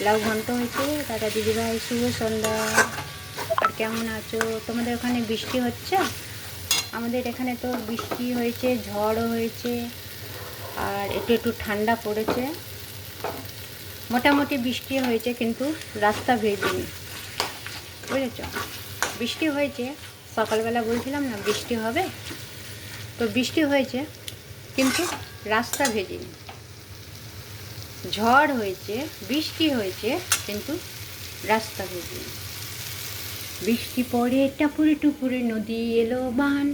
লাউ ঘন্ট হয়েছে। দাদা দিদিভাই শুভ সন্ধ্যা। আর কেমন আছো? তোমাদের ওখানে বৃষ্টি হচ্ছে? আমাদের এখানে তো বৃষ্টি হয়েছে, ঝড়ও হয়েছে, আর একটু একটু ঠান্ডা পড়েছে। মোটামুটি বৃষ্টি হয়েছে, কিন্তু রাস্তা ভেজেনি, বুঝেছ? বৃষ্টি হয়েছে, সকালবেলা বলছিলাম না বৃষ্টি হবে, তো বৃষ্টি হয়েছে কিন্তু রাস্তা ভেজেনি। ঝড় হয়েছে, বৃষ্টি হয়েছে, কিন্তু রাস্তা ভেজেনি। বৃষ্টি পড়ে টাপুরে টুপুরে নদী এলো বান,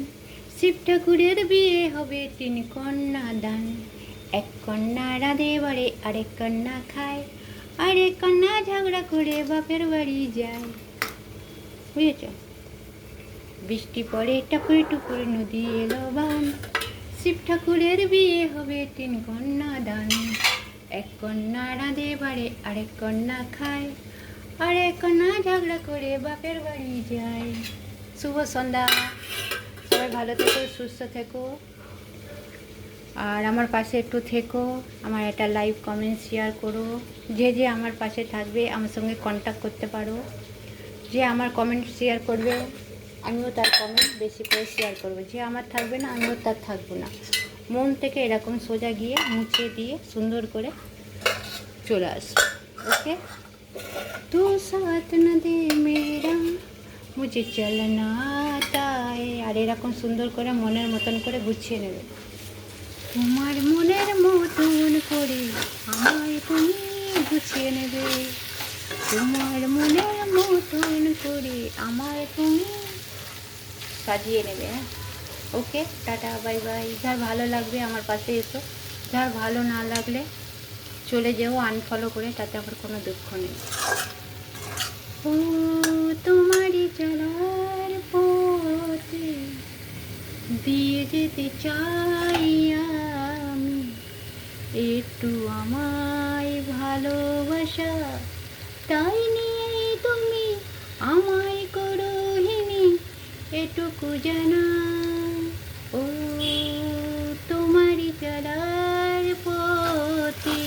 শিব ঠাকুরের বিয়ে হবে 3 কন্যা দান। 1 কন্যা রাঁধে বাড়ে, আরেক কন্যা খায়, আরেক কন্যা ঝগড়া করে বাপের বাড়ি যায়। বুঝেছ? বৃষ্টি পড়ে টাপুরে টুপুরে নদী এলো বান, শিব ঠাকুরের বিয়ে হবে 3 কন্যা দান। 1 কন্যা রাঁধে বাড়ে, আরেক কন্যা খায়, আরেক কন্যা ঝগড়া করে বাপের বাড়ি যায়। শুভ সন্ধ্যা। সবাই ভালো থেকো, সুস্থ থেকো, আর আমার পাশে একটু থেকো। আমার একটা লাইভ কমেন্ট শেয়ার করো। যে যে আমার পাশে থাকবে আমার সঙ্গে কন্ট্যাক্ট করতে পারো। যে আমার কমেন্ট শেয়ার করবে আমিও তার কমেন্ট বেশি করে শেয়ার করবো। যে আমার থাকবে না আমিও তার থাকবো না। মন থেকে এরকম সোজা গিয়ে মুছে দিয়ে সুন্দর করে চলে আসবো। ওকে? तू साथ न दे मेरा मुझे चलना आता है। আর এরকম সুন্দর করে মনের মতন করে গুছিয়ে নেবে। তোমার মনের মতন করে আমায় তুমি গুছিয়ে নেবে। তোমার মনের মতন করে আমায় তুমি সাজিয়ে নেবে। হ্যাঁ, ওকে, টাটা, বাই বাই। যার ভালো লাগবে আমার পাশে এসো, যার ভালো না লাগলে চলে যাও আনফলো করে, তাতে আমার কোনো দুঃখ নেই। ও তোমারই চলার পথে দিয়ে যেতে চাই আমি, একটু আমায় ভালোবাসা তাই নিয়ে তুমি আমায় করো হিনি, এটুকু জানা। ও তোমারই চলার পথে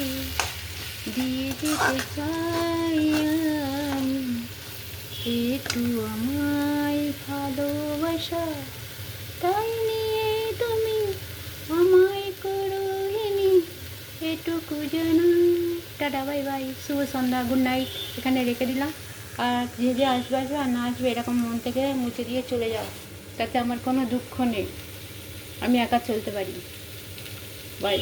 দিয়ে যেতে চাই আমি, একটু আমায় ভালোবাসা তাই নিয়ে তুমি আমায় করো হিনি, এটুকু জানা। টাটা, বাই বাই, শুভ সন্ধ্যা, গুড নাইট। এখানে রেখে দিলাম। আর যে যে আসবে আসবে, আর না আসবে এরকম মন থেকে মুছে দিয়ে চলে যাও, তাতে আমার কোনো দুঃখ নেই। আমি একা চলতে পারি। বাই।